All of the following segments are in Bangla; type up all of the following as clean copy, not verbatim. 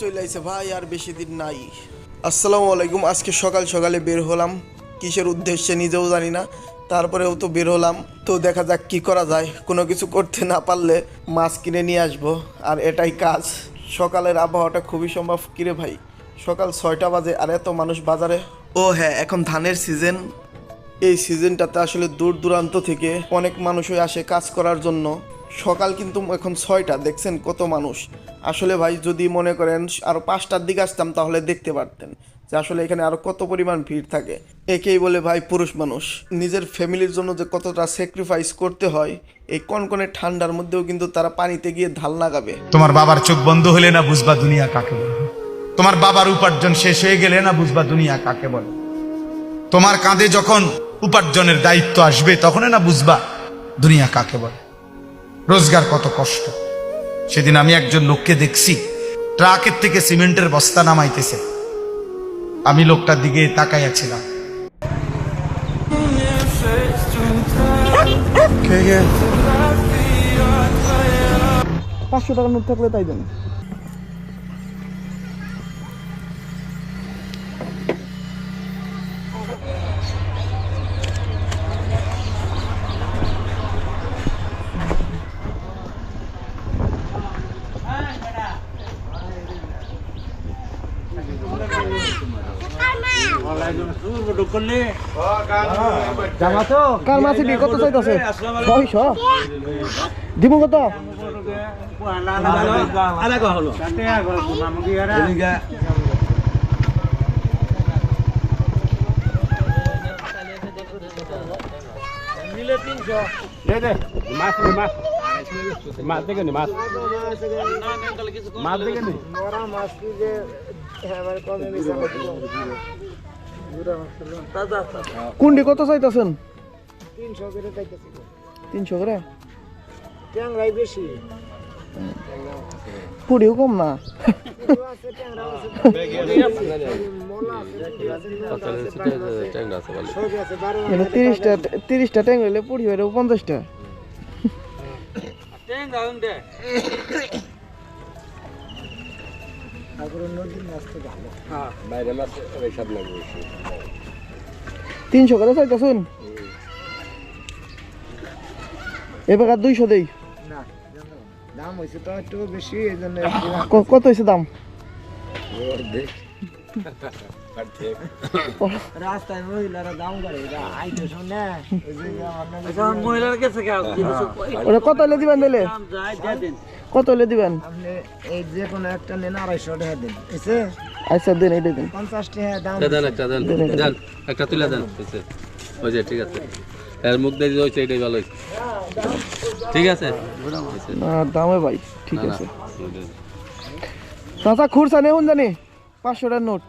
চলে আইছে ভাই, আর বেশি দিন নাই। আসসালামু আলাইকুম। আজকে সকাল সকালে বের হলাম, কিসের উদ্দেশ্যে নিজেও জানি না, তারপরেও তো বের হলাম। তো দেখা যাক কি করা যায়। কোনো কিছু করতে না পারলে মাছ কিনে নিয়ে আসবো, আর এটাই কাজ। সকালের আবহাওয়াটা খুবই সম্ভব। কিরে ভাই, সকাল 6টা বাজে আর এত মানুষ বাজারে। ও হ্যাঁ, এখন ধানের সিজন। এই সিজনটাতে আসলে দূর দূরান্ত থেকে অনেক মানুষই আসে কাজ করার জন্য। সকাল কিন্তু এখন 6টা, দেখছেন কত মানুষ। আসলে ভাই যদি মনে করেন আরও 5টার দিকে আসতাম তাহলে দেখতে পারতেন যে আসলে এখানে আরও কত পরিমাণ ভিড় থাকে। একেই বলে ভাই পুরুষ মানুষ। নিজের ফ্যামিলির জন্য যে কতটা স্যাক্রিফাইস করতে হয়, এই কনকনে ঠান্ডার মধ্যেও কিন্তু তারা পানিতে গিয়ে ঢাল লাগাবে। তোমার বাবার চোখ বন্ধ হলে না বুঝবা দুনিয়া কাকে বলে। তোমার বাবার উপার্জন শেষ হয়ে গেলে না বুঝবা দুনিয়া কাকে বলে। তোমার কাঁধে যখন উপার্জনের দায়িত্ব আসবে তখন না বুঝবা দুনিয়া কাকে বলে, রোজগার কত কষ্ট। সেদিন আমি একজন লোককে দেখছি ট্রাকের থেকে সিমেন্টের বস্তা নামাইতেছে। আমি লোকটার দিকে তাকাইয়াছিলাম। 500 টাকার নোট থাকলে তাই দেন। কার মাছ দিয়ে কত চাইতেছে? 600 দিব কত? কুন্ডি কত চাইতেছেন? 300 করে চাইতেছি। 300 করে? ট্যাংরাই বেশি, পুরিও কম না। মানে 30টা ট্যাং হইলে পুরি হইলে 50টা। নদীর মাছ তো ভালো। 300 করে চাইতেছেন? এবার 200 দেই। না, দাম হয়েছে তো একটু বেশি, এই জন্য। কত হয়েছে দাম? রাস্তায় মহিলারা দাম করে, আইতে শুনে ওরা কত হলে দিবেন? দিলে কত হলে দিবেন? আপনি এই যে কোনো একটা নেন 250 টাকা দিন। আচ্ছা দেন, এইটা দেন। 50 টাকা দাম। একটা তুলে দেন। ওই যে ঠিক আছে, এর মুখ দিয়ে হয়েছে, এটাই ভালো হয়েছে। ঠিক আছে না দামে ভাই ঠিক আছে। চাচা খুরসা নেই জানি 500 টাকার নোট।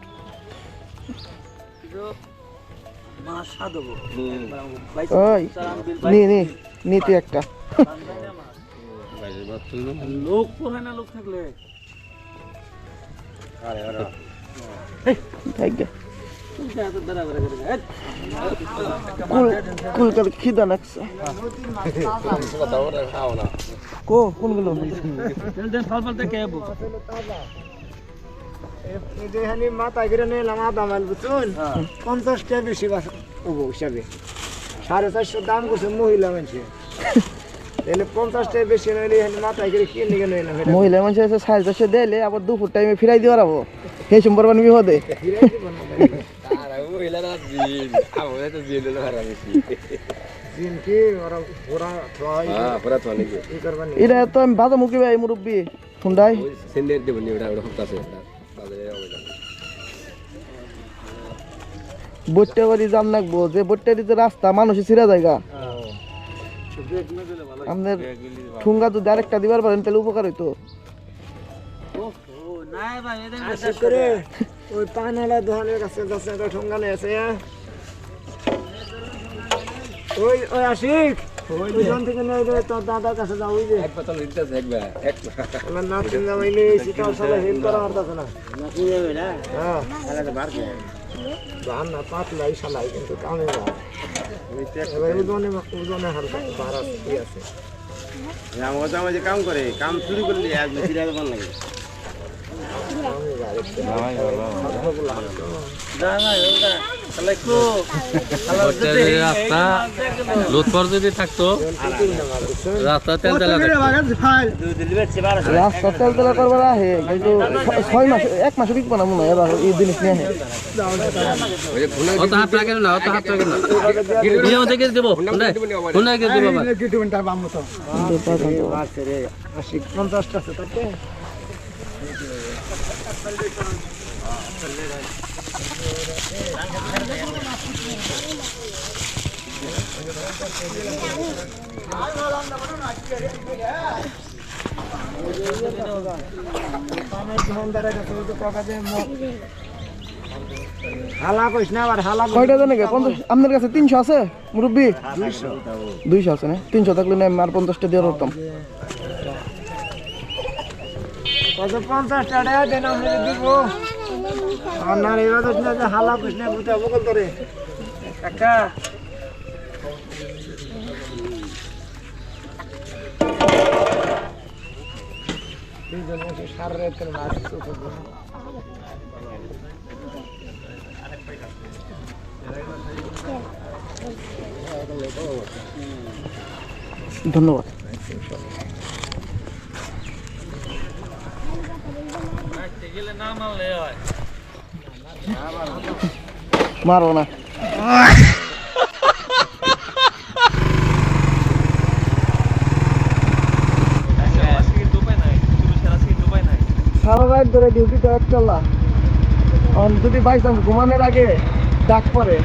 ওই নি তুই একটা। লোক পোহায় না, লোক থাকলে খিদা লাগছে। কোনগুলো? মাথায় করে নিলাম আধা মাইল, বুঝুন 50 টাকা বেশি হিসাবে 450 দাম করছে মহিলা মানুষে। তাহলে 50 টাকা বেশি নইলে মাথায় করে কিনে নিয়ে নিলাম। মহিলা মানুষ 450 দিলে আবার দুপুর টাইমে ফিরাই দিয়ে পারবো, সেই সম্পর্ক বিপদে। এটা তো আমি বাজা মুখি ভাই মুরব্বী হুন্ডাই বট্টা বাড়ি জান রাখবো, যে বট্টারি যে রাস্তা মানুষের ছিঁড়া জায়গা। আমাদের ঠুঙ্গা যদি আরেকটা দিবার পারেন তাহলে উপকার হইতো। ওই পানওয়ালা দোকানের কাছে যাচ্ছে, একটা ঠোঙ্গা নিয়ে আছে। ওই আশিক, ওই দোকান থেকে নিয়ে তোর দাদার কাছে যাও। ওই যে নাতিন জামাই নিয়ে এসেছি, তার সাথে হেল্প করা পারতেছে না। হ্যাঁ না পাতলাই সালাই, কিন্তু কামে ওজনে হালকা বাড়া ঠিক আছে। কাম করে, কাম শুরু করলে 1 মিনিট লাগে। রাস্তা লোধপর যদি থাকতো রাস্তা তেল তেলা রাস্তা তেল তেলা করবার আহে কিন্তু 6 মাস 1 মাস বিকবো না মনে হয় এবার এই জিনিস নিয়ে অত হাত রাখেন না, অত হাত রাখেন না। দিয়ে ওদেরকে দেবো, ওনাকে দেবো আবার। আছে রে 80 50 আছে তাতে হালা কইস না আবার হালা কয়টা জানে কে 50 আপনার কাছে 300 আছে মুরব্বি 200 আছে না 300 থাকলে না আর 50টা দিয়ে রাখতাম কত 50 টাকা দেন আমরা দিব আর না এবার তো না হালা কইস না বুঝা বকল করে কাকা দুজন এসে সারে করে মাছ তো ধন্যবাদ মারো না সারা রাত ধরে ডিউটি তো এক চলা যদি বাই চান্স ঘুমানোর আগে ডাক পরে